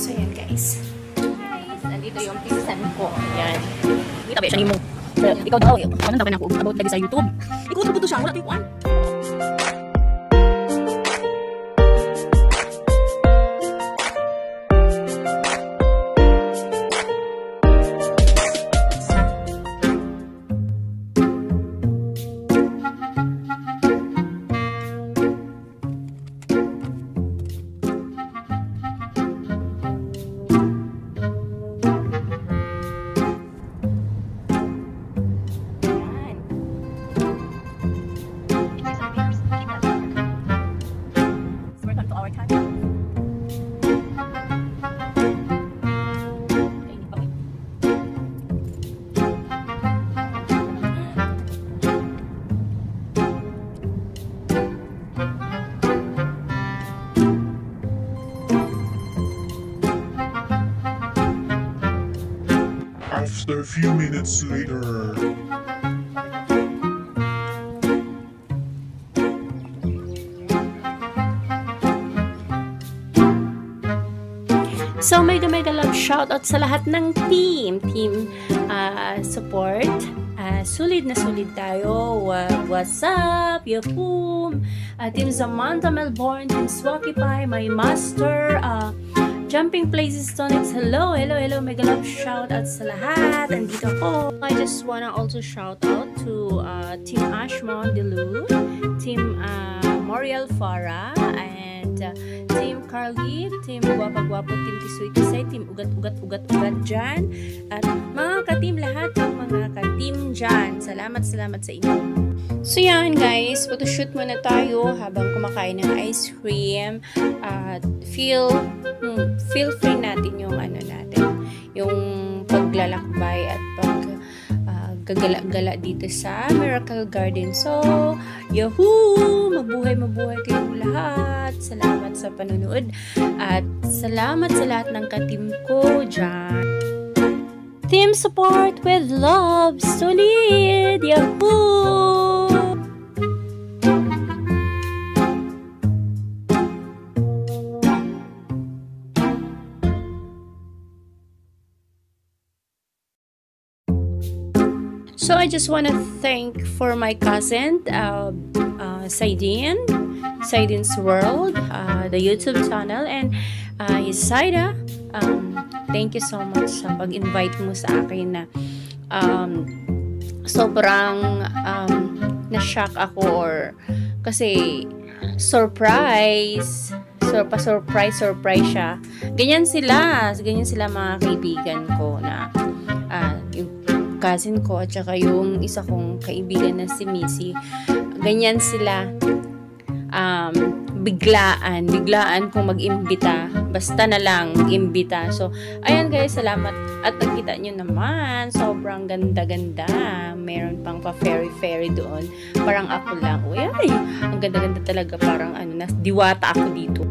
So, yan guys. Guys, nandito yung pinsan ko. Yan. Kita ba siya ni mo? Ikaw daw, anong daw na ako about lagi sa YouTube? Ikaw ito po siya, wala tayo kuhan. After a few minutes later. So, mega love shoutout sa lahat ng team support. Sulit na sulit tayo. What's up? Yapum. Team Samantha Melbourne, Team Swakify, my master, Jumping Places Tonics, hello, mega love shout out sa lahat. Andito ko. I just wanna also shout out to Team Ashmon Delu, Team Moriel Farah, and Team Carly, Team Guapa-Guapo, Team Tisoy Tisay, Team Ugat dyan, at mga ka-team lahat ng mga ka-team dyan. Salamat sa inyo. So yan guys, photoshoot muna tayo habang kumakain ng ice cream. Feel free natin yung yung paglalakbay at gagala-gala dito sa Miracle Garden. So, yahoo! Mabuhay kayong lahat. Salamat sa panunood at salamat sa lahat ng ka-team ko dyan. Team support with love, solid, yahoo! So I just want to thank for my cousin, Saidin's World, the YouTube channel, and Saida. Thank you so much sa pag-invite mo sa akin na sobrang na-shock ako kasi surprise siya. Ganyan sila mga kaibigan ko na yung cousin ko at saka yung isa kong kaibigan na si Missy. Ganyan sila biglaan kung mag-imbita. Basta na lang mag-imbita. So, ayan guys, salamat. At nakita nyo naman, sobrang ganda-ganda. Meron pang pa-fairy doon. Parang ako lang. Uy, ang ganda-ganda talaga. Parang diwata ako dito.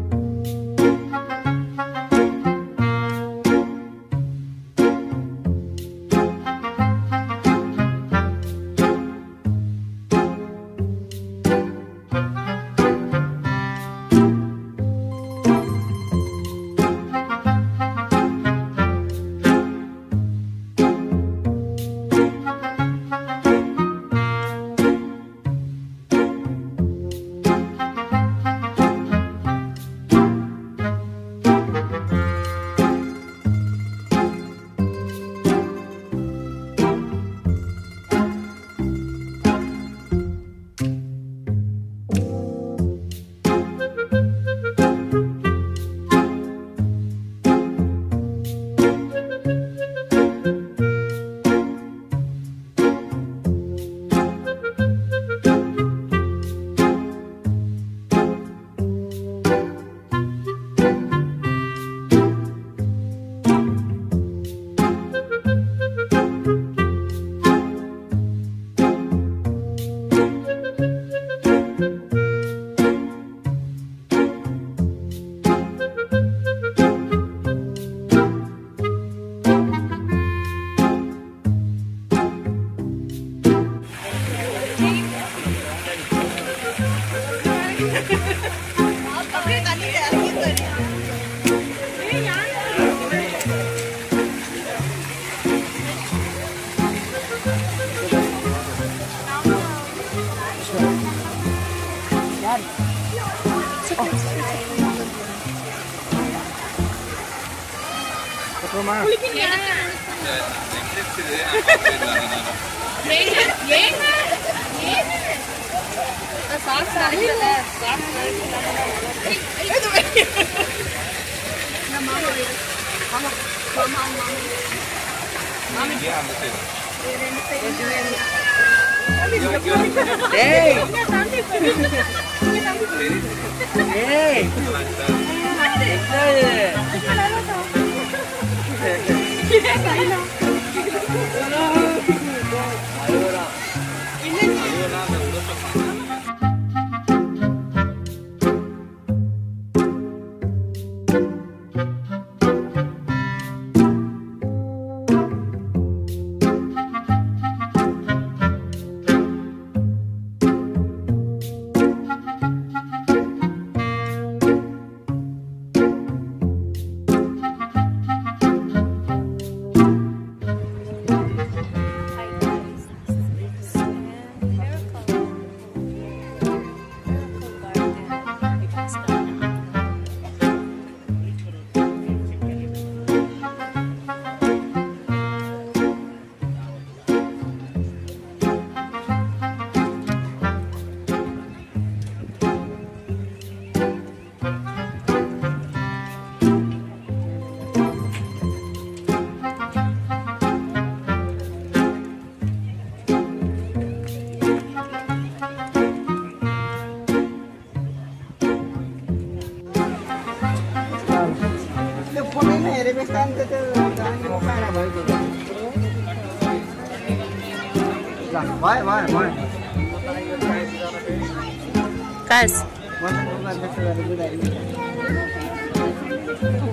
Kas,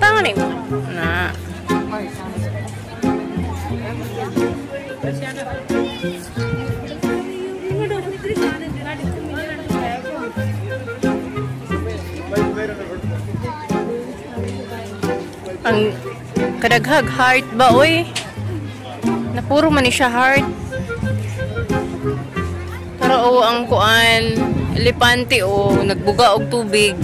tangan mo. Na. Ang kadaghag heart ba, oy? Napuro man ni siya heart. Pero ang kuan, elepante nagbuga og tubig.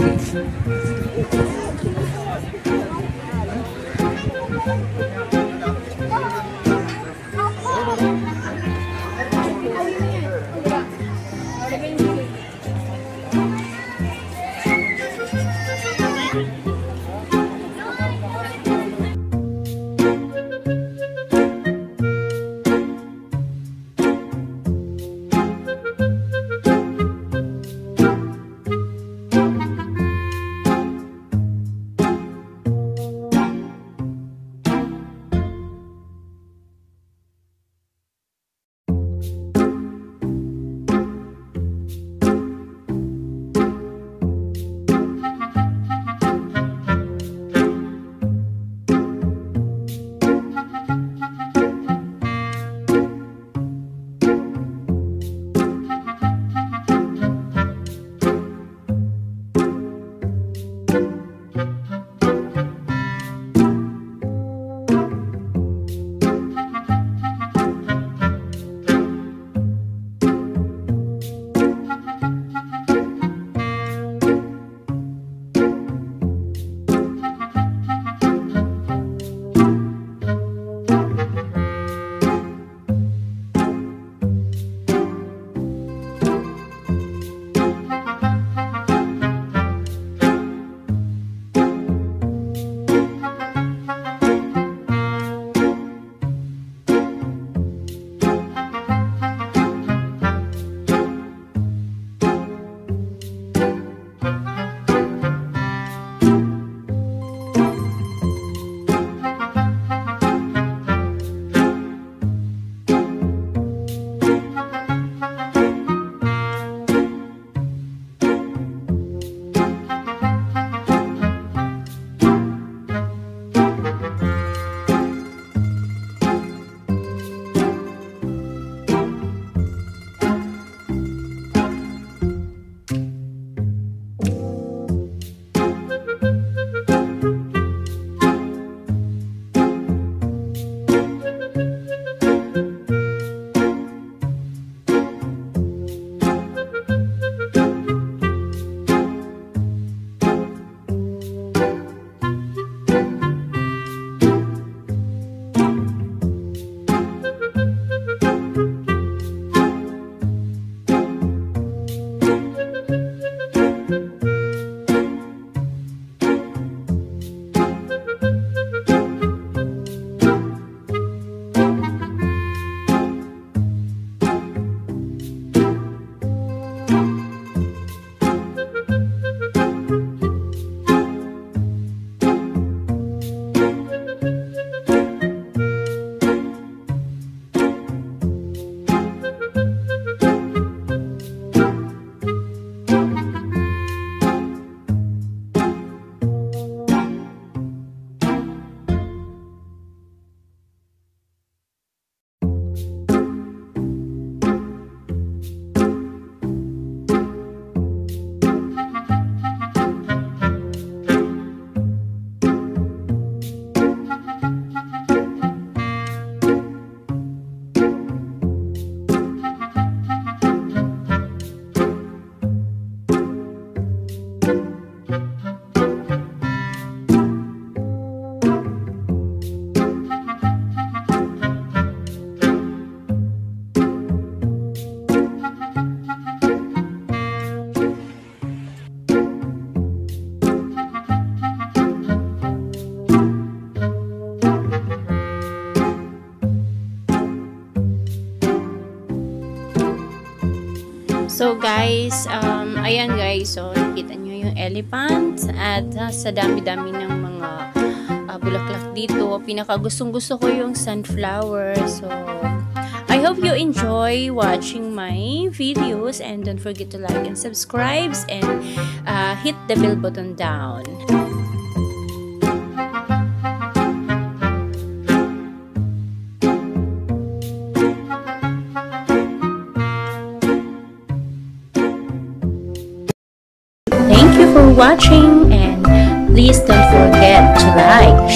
guys, ayan guys, so nakita nyo yung elephant at sa dami-dami ng mga bulaklak dito, pinakagustong-gusto ko yung sunflower. So I hope you enjoy watching my videos, and don't forget to like and subscribe and hit the bell button down. Thank you for watching, and please don't forget to like,